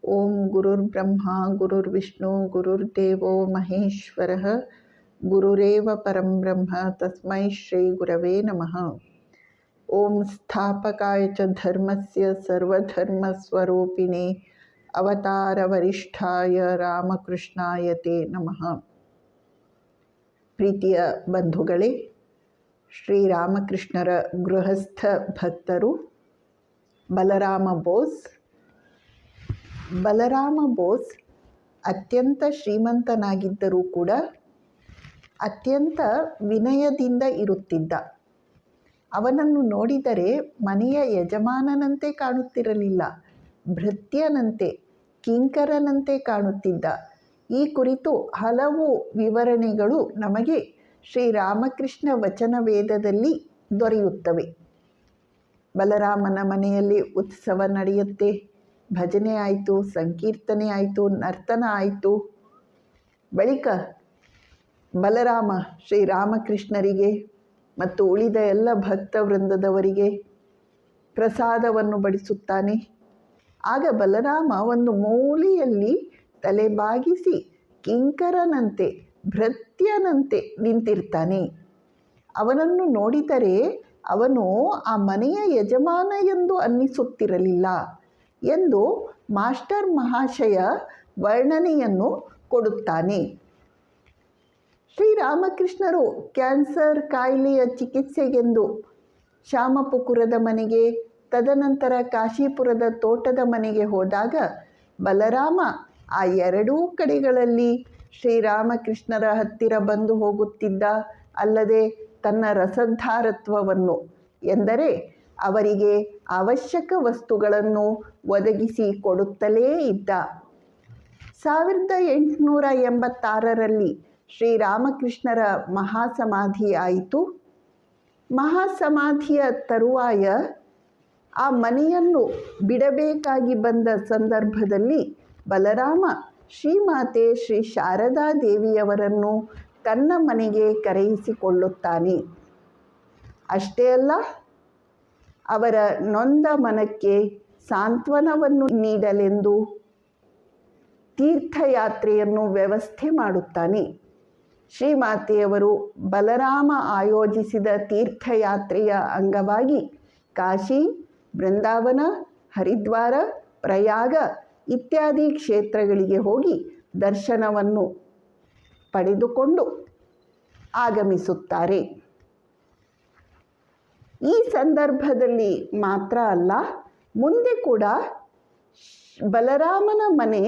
ಓಂ ಗುರುರ್ಬ್ರಹ್ಮ ಗುರುರ್ವಿಷ್ಣು ಗುರುರ್ದೇವೋ ಮಹೇಶ್ವರಃ ಗುರುರೇವ ಪರಂ ಬ್ರಹ್ಮ ತಸ್ಮೈ ಶ್ರೀ ಗುರವೇ ನಮಃ. ಓಂ ಸ್ಥಾಪಕಾಯ ಚ ಧರ್ಮಸ್ಯ ಸರ್ವಧರ್ಮಸ್ವರೂಪಿಣೇ ಅವತಾರ ವರಿಷ್ಠಾಯ ರಾಮಕೃಷ್ಣಾಯ ತೇ ನಮಃ. ಪ್ರೀತಿಯ ಬಂಧುಗಳೇ, ಶ್ರೀರಾಮಕೃಷ್ಣರ ಗೃಹಸ್ಥ ಭಕ್ತರು ಬಲರಾಮ ಬೋಸ್. ಬಲರಾಮ ಬೋಸ್ ಅತ್ಯಂತ ಶ್ರೀಮಂತನಾಗಿದ್ದರೂ ಕೂಡ ಅತ್ಯಂತ ವಿನಯದಿಂದ ಇರುತ್ತಿದ್ದ. ಅವನನ್ನು ನೋಡಿದರೆ ಮನೆಯ ಯಜಮಾನನಂತೆ ಕಾಣುತ್ತಿರಲಿಲ್ಲ, ಭೃತ್ಯನಂತೆ, ಕಿಂಕರನಂತೆ ಕಾಣುತ್ತಿದ್ದ. ಈ ಕುರಿತು ಹಲವು ವಿವರಣೆಗಳು ನಮಗೆ ಶ್ರೀರಾಮಕೃಷ್ಣ ವಚನ ವೇದದಲ್ಲಿ ದೊರೆಯುತ್ತವೆ. ಬಲರಾಮನ ಮನೆಯಲ್ಲಿ ಉತ್ಸವ ನಡೆಯುತ್ತೆ, ಭಜನೆ ಆಯಿತು, ಸಂಕೀರ್ತನೆ ಆಯಿತು, ನರ್ತನ ಆಯಿತು. ಬಳಿಕ ಬಲರಾಮ ಶ್ರೀರಾಮಕೃಷ್ಣರಿಗೆ ಮತ್ತು ಉಳಿದ ಎಲ್ಲ ಭಕ್ತವೃಂದದವರಿಗೆ ಪ್ರಸಾದವನ್ನು ಬಡಿಸುತ್ತಾನೆ. ಆಗ ಬಲರಾಮ ಒಂದು ಮೂಲೆಯಲ್ಲಿ ತಲೆಬಾಗಿಸಿ ಕಿಂಕರನಂತೆ, ಭೃತ್ಯನಂತೆ ನಿಂತಿರ್ತಾನೆ. ಅವನನ್ನು ನೋಡಿದರೆ ಅವನು ಆ ಮನೆಯ ಯಜಮಾನ ಎಂದು ಅನ್ನಿಸುತ್ತಿರಲಿಲ್ಲ ಎಂದು ಮಾಸ್ಟರ್ ಮಹಾಶಯ ವರ್ಣನೆಯನ್ನು ಕೊಡುತ್ತಾನೆ. ಶ್ರೀರಾಮಕೃಷ್ಣರು ಕ್ಯಾನ್ಸರ್ ಕಾಯಿಲೆಯ ಚಿಕಿತ್ಸೆಗೆಂದು ಶ್ಯಾಮಪುಕುರದ ಮನೆಗೆ, ತದನಂತರ ಕಾಶೀಪುರದ ತೋಟದ ಮನೆಗೆ ಹೋದಾಗ ಬಲರಾಮ ಆ ಎರಡೂ ಕಡೆಗಳಲ್ಲಿ ಶ್ರೀರಾಮಕೃಷ್ಣರ ಹತ್ತಿರ ಬಂದು ಹೋಗುತ್ತಿದ್ದ. ಅಲ್ಲದೆ ತನ್ನ ರಸಧಾರತ್ವವನ್ನು, ಎಂದರೆ ಅವರಿಗೆ ಅವಶ್ಯಕ ವಸ್ತುಗಳನ್ನು ಒದಗಿಸಿ ಕೊಡುತ್ತಲೇ ಇದ್ದ. 1886ರಲ್ಲಿ ಶ್ರೀರಾಮಕೃಷ್ಣರ ಮಹಾಸಮಾಧಿ ಆಯಿತು. ಮಹಾಸಮಾಧಿಯ ತರುವಾಯ ಆ ಮನೆಯನ್ನು ಬಿಡಬೇಕಾಗಿ ಬಂದ ಸಂದರ್ಭದಲ್ಲಿ ಬಲರಾಮ ಶ್ರೀಮಾತೆ ಶ್ರೀ ಶಾರದಾ ದೇವಿಯವರನ್ನು ತನ್ನ ಮನೆಗೆ ಕರೆಯಿಸಿಕೊಳ್ಳುತ್ತಾನೆ. ಅಷ್ಟೇ ಅಲ್ಲ, ಅವರ ನೊಂದ ಮನಕ್ಕೆ ಸಾಂತ್ವನವನ್ನು ನೀಡಲೆಂದು ತೀರ್ಥಯಾತ್ರೆಯನ್ನು ವ್ಯವಸ್ಥೆ ಮಾಡುತ್ತಾನೆ. ಶ್ರೀಮಾತೆಯವರು ಬಲರಾಮ ಆಯೋಜಿಸಿದ ತೀರ್ಥಯಾತ್ರೆಯ ಅಂಗವಾಗಿ ಕಾಶಿ, ಬೃಂದಾವನ, ಹರಿದ್ವಾರ, ಪ್ರಯಾಗ ಇತ್ಯಾದಿ ಕ್ಷೇತ್ರಗಳಿಗೆ ಹೋಗಿ ದರ್ಶನವನ್ನು ಪಡೆದುಕೊಂಡು ಆಗಮಿಸುತ್ತಾರೆ. ಈ ಸಂದರ್ಭದಲ್ಲಿ ಮಾತ್ರ ಅಲ್ಲ, ಮುಂದೆ ಕೂಡ ಬಲರಾಮನ ಮನೆ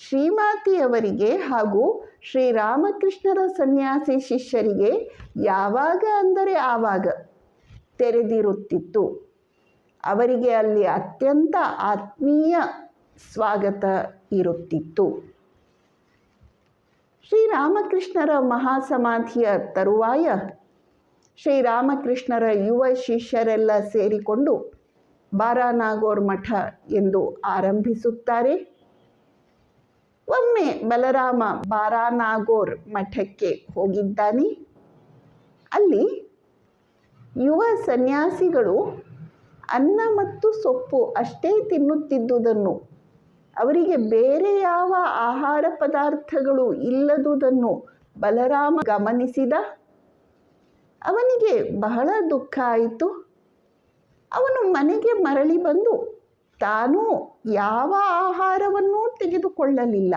ಶ್ರೀಮಾತೆಯವರಿಗೆ ಹಾಗೂ ಶ್ರೀರಾಮಕೃಷ್ಣರ ಸನ್ಯಾಸಿ ಶಿಷ್ಯರಿಗೆ ಯಾವಾಗ ಅಂದರೆ ಆವಾಗ ತೆರೆದಿರುತ್ತಿತ್ತು. ಅವರಿಗೆ ಅಲ್ಲಿ ಅತ್ಯಂತ ಆತ್ಮೀಯ ಸ್ವಾಗತ ಇರುತ್ತಿತ್ತು. ಶ್ರೀರಾಮಕೃಷ್ಣರ ಮಹಾಸಮಾಧಿಯ ತರುವಾಯ ಶ್ರೀರಾಮಕೃಷ್ಣರ ಯುವ ಶಿಷ್ಯರೆಲ್ಲ ಸೇರಿಕೊಂಡು ಬಾರಾನಾಗೋರ್ ಮಠ ಎಂದು ಆರಂಭಿಸುತ್ತಾರೆ. ಒಮ್ಮೆ ಬಲರಾಮ ಬಾರಾನಾಗೋರ್ ಮಠಕ್ಕೆ ಹೋಗಿದ್ದಾನೆ. ಅಲ್ಲಿ ಯುವ ಸನ್ಯಾಸಿಗಳು ಅನ್ನ ಮತ್ತು ಸೊಪ್ಪು ಅಷ್ಟೇ ತಿನ್ನುತ್ತಿದ್ದುದನ್ನು, ಅವರಿಗೆ ಬೇರೆ ಯಾವ ಆಹಾರ ಪದಾರ್ಥಗಳು ಇಲ್ಲದುದನ್ನು ಬಲರಾಮ ಗಮನಿಸಿದ. ಅವನಿಗೆ ಬಹಳ ದುಃಖ ಆಯಿತು. ಅವನು ಮನೆಗೆ ಮರಳಿ ಬಂದು ತಾನೂ ಯಾವ ಆಹಾರವನ್ನೂ ತೆಗೆದುಕೊಳ್ಳಲಿಲ್ಲ.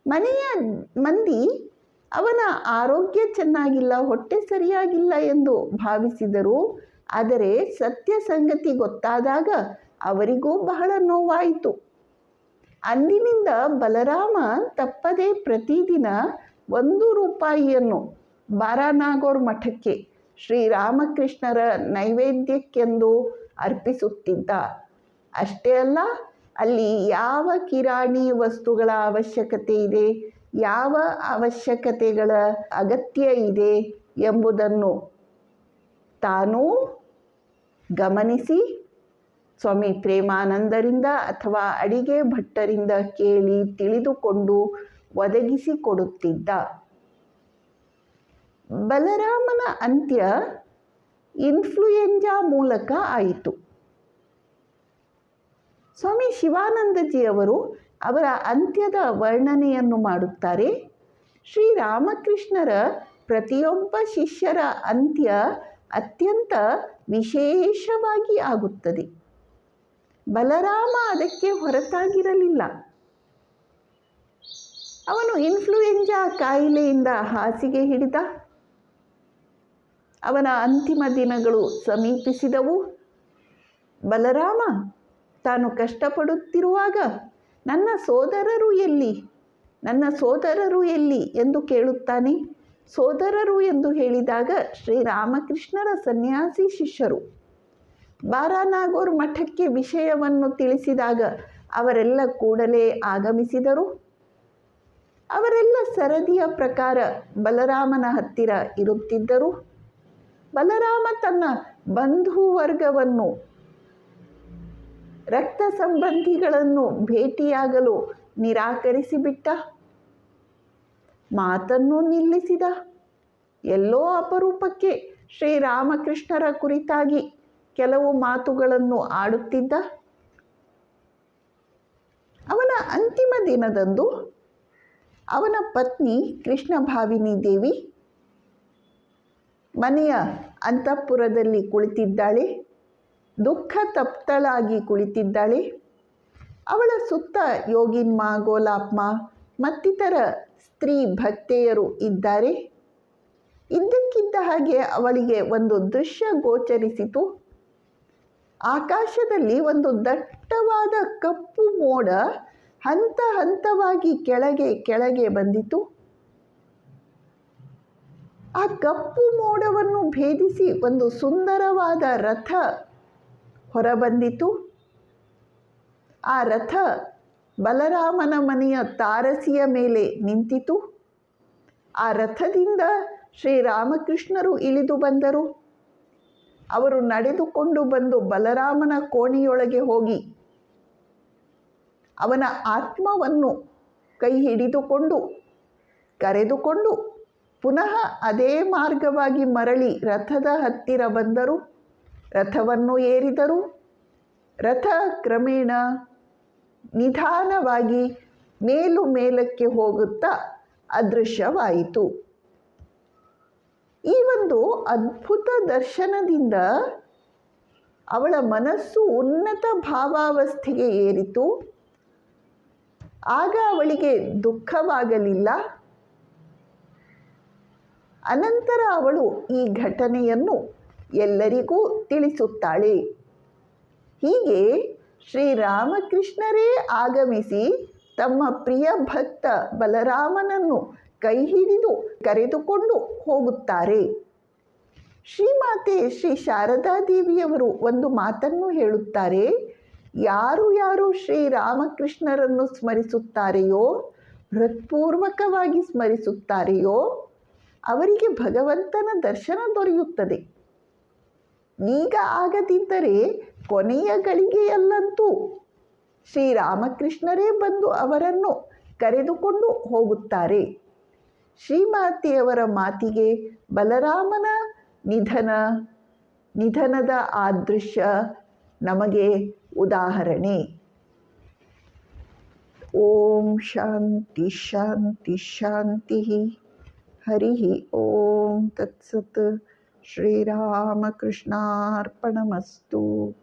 ಮನೆಯ ಮಂದಿ ಅವನ ಆರೋಗ್ಯ ಚೆನ್ನಾಗಿಲ್ಲ, ಹೊಟ್ಟೆ ಸರಿಯಾಗಿಲ್ಲ ಎಂದು ಭಾವಿಸಿದರು. ಆದರೆ ಸತ್ಯ ಸಂಗತಿ ಗೊತ್ತಾದಾಗ ಅವರಿಗೂ ಬಹಳ ನೋವಾಯಿತು. ಅಂದಿನಿಂದ ಬಲರಾಮ ತಪ್ಪದೆ ಪ್ರತಿದಿನ 1 ರೂಪಾಯಿಯನ್ನು ಬಾರಾನಾಗೋರ್ ಮಠಕ್ಕೆ ಶ್ರೀರಾಮಕೃಷ್ಣರ ನೈವೇದ್ಯಕ್ಕೆಂದು ಅರ್ಪಿಸುತ್ತಿದ್ದ. ಅಷ್ಟೇ ಅಲ್ಲ, ಅಲ್ಲಿ ಯಾವ ಕಿರಾಣಿ ವಸ್ತುಗಳ ಅವಶ್ಯಕತೆ ಇದೆ, ಯಾವ ಅವಶ್ಯಕತೆಗಳ ಅಗತ್ಯ ಇದೆ ಎಂಬುದನ್ನು ತಾನೂ ಗಮನಿಸಿ ಸ್ವಾಮಿ ಪ್ರೇಮಾನಂದರಿಂದ ಅಥವಾ ಅಡಿಗೆ ಭಟ್ಟರಿಂದ ಕೇಳಿ ತಿಳಿದುಕೊಂಡು ಒದಗಿಸಿಕೊಡುತ್ತಿದ್ದ. ಬಲರಾಮನ ಅಂತ್ಯ ಇನ್ಫ್ಲೂಯೆಂಜಾ ಮೂಲಕ ಆಯಿತು. ಸ್ವಾಮಿ ಶಿವಾನಂದಜಿಯವರು ಅವರ ಅಂತ್ಯದ ವರ್ಣನೆಯನ್ನು ಮಾಡುತ್ತಾರೆ. ಶ್ರೀರಾಮಕೃಷ್ಣರ ಪ್ರತಿಯೊಬ್ಬ ಶಿಷ್ಯರ ಅಂತ್ಯ ಅತ್ಯಂತ ವಿಶೇಷವಾಗಿ ಆಗುತ್ತದೆ. ಬಲರಾಮ ಅದಕ್ಕೆ ಹೊರತಾಗಿರಲಿಲ್ಲ. ಅವನು ಇನ್ಫ್ಲೂಯೆಂಜಾ ಕಾಯಿಲೆಯಿಂದ ಹಾಸಿಗೆ ಹಿಡಿದ. ಅವನ ಅಂತಿಮ ದಿನಗಳು ಸಮೀಪಿಸಿದವು. ಬಲರಾಮ ತಾನು ಕಷ್ಟಪಡುತ್ತಿರುವಾಗ ನನ್ನ ಸೋದರರು ಎಲ್ಲಿ ಎಂದು ಕೇಳುತ್ತಾನೆ. ಸೋದರರು ಎಂದು ಹೇಳಿದಾಗ ಶ್ರೀರಾಮಕೃಷ್ಣರ ಸನ್ಯಾಸಿ ಶಿಷ್ಯರು. ಬಾರಾನಾಗೋರ್ ಮಠಕ್ಕೆ ವಿಷಯವನ್ನು ತಿಳಿಸಿದಾಗ ಅವರೆಲ್ಲ ಕೂಡಲೇ ಆಗಮಿಸಿದರು. ಅವರೆಲ್ಲ ಸರದಿಯ ಪ್ರಕಾರ ಬಲರಾಮನ ಹತ್ತಿರ ಇರುತ್ತಿದ್ದರು. ಬಲರಾಮ ತನ್ನ ಬಂಧುವರ್ಗವನ್ನು, ರಕ್ತ ಸಂಬಂಧಿಗಳನ್ನು ಭೇಟಿಯಾಗಲು ನಿರಾಕರಿಸಿಬಿಟ್ಟ. ಮಾತನ್ನು ನಿಲ್ಲಿಸಿದ. ಎಲ್ಲೋ ಅಪರೂಪಕ್ಕೆ ಶ್ರೀರಾಮಕೃಷ್ಣರ ಕುರಿತಾಗಿ ಕೆಲವು ಮಾತುಗಳನ್ನು ಆಡುತ್ತಿದ್ದ. ಅವನ ಅಂತಿಮ ದಿನದಂದು ಅವನ ಪತ್ನಿ ಕೃಷ್ಣಭಾವಿನಿ ದೇವಿ ಮನೆಯ ಅಂತಃಪುರದಲ್ಲಿ ಕುಳಿತಿದ್ದಾಳೆ. ದುಃಖ ತಪ್ತಳಾಗಿ ಕುಳಿತಿದ್ದಾಳೆ. ಅವಳ ಸುತ್ತ ಯೋಗಿನ್ಮ, ಗೋಲಾಪ್ಮ ಮತ್ತಿತರ ಸ್ತ್ರೀ ಭಕ್ತೆಯರು ಇದ್ದಾರೆ. ಇದ್ದಕ್ಕಿದ್ದ ಹಾಗೆ ಅವಳಿಗೆ ಒಂದು ದೃಶ್ಯ ಗೋಚರಿಸಿತು. ಆಕಾಶದಲ್ಲಿ ಒಂದು ದಟ್ಟವಾದ ಕಪ್ಪು ಮೋಡ ಹಂತ ಹಂತವಾಗಿ ಕೆಳಗೆ ಬಂದಿತು. ಆ ಕಪ್ಪು ಮೋಡವನ್ನು ಭೇದಿಸಿ ಒಂದು ಸುಂದರವಾದ ರಥ ಹೊರಬಂದಿತು. ಆ ರಥ ಬಲರಾಮನ ಮನೆಯ ತಾರಸಿಯ ಮೇಲೆ ನಿಂತಿತು. ಆ ರಥದಿಂದ ಶ್ರೀರಾಮಕೃಷ್ಣರು ಇಳಿದು ಬಂದರು. ಅವರು ನಡೆದುಕೊಂಡು ಬಂದು ಬಲರಾಮನ ಕೋಣೆಯೊಳಗೆ ಹೋಗಿ ಅವನ ಆತ್ಮವನ್ನು ಕೈ ಹಿಡಿದುಕೊಂಡು ಕರೆದುಕೊಂಡು ಪುನಃ ಅದೇ ಮಾರ್ಗವಾಗಿ ಮರಳಿ ರಥದ ಹತ್ತಿರ ಬಂದರು. ರಥವನ್ನು ಏರಿದರು. ರಥ ಕ್ರಮೇಣ ನಿಧಾನವಾಗಿ ಮೇಲಕ್ಕೆ ಹೋಗುತ್ತಾ ಅದೃಶ್ಯವಾಯಿತು. ಈ ಒಂದು ಅದ್ಭುತ ದರ್ಶನದಿಂದ ಅವಳ ಮನಸ್ಸು ಉನ್ನತ ಭಾವಾವಸ್ಥೆಗೆ ಏರಿತು. ಆಗ ಅವಳಿಗೆ ದುಃಖವಾಗಲಿಲ್ಲ. ಅನಂತರ ಅವಳು ಈ ಘಟನೆಯನ್ನು ಎಲ್ಲರಿಗೂ ತಿಳಿಸುತ್ತಾಳೆ. ಹೀಗೆ ಶ್ರೀರಾಮಕೃಷ್ಣರೇ ಆಗಮಿಸಿ ತಮ್ಮ ಪ್ರಿಯ ಭಕ್ತ ಬಲರಾಮನನ್ನು ಕೈ ಹಿಡಿದು ಕರೆದುಕೊಂಡು ಹೋಗುತ್ತಾರೆ. ಶ್ರೀಮಾತೆ ಶ್ರೀ ಶಾರದಾದೇವಿಯವರು ಒಂದು ಮಾತನ್ನು ಹೇಳುತ್ತಾರೆ. ಯಾರು ಶ್ರೀರಾಮಕೃಷ್ಣರನ್ನು ಸ್ಮರಿಸುತ್ತಾರೆಯೋ, ಹೃತ್ಪೂರ್ವಕವಾಗಿ ಸ್ಮರಿಸುತ್ತಾರೆಯೋ ಅವರಿಗೆ ಭಗವಂತನ ದರ್ಶನ ದೊರೆಯುತ್ತದೆ. ಈಗ ಆಗದಿದ್ದರೆ ಕೊನೆಯ ಗಳಿಗೆಯಲ್ಲಂತೂ ಶ್ರೀರಾಮಕೃಷ್ಣರೇ ಬಂದು ಅವರನ್ನು ಕರೆದುಕೊಂಡು ಹೋಗುತ್ತಾರೆ. ಶ್ರೀಮಾತೆಯವರ ಮಾತಿಗೆ ಬಲರಾಮನ ನಿಧನದ ಆ ದೃಶ್ಯ ನಮಗೆ ಉದಾಹರಣೆ. ಓಂ ಶಾಂತಿ ಶಾಂತಿ ಶಾಂತಿ. ಹರಿ ಓಂ ತತ್ಸತ್. ಶ್ರೀರಾಮಕೃಷ್ಣಾರ್ಪಣಮಸ್ತು.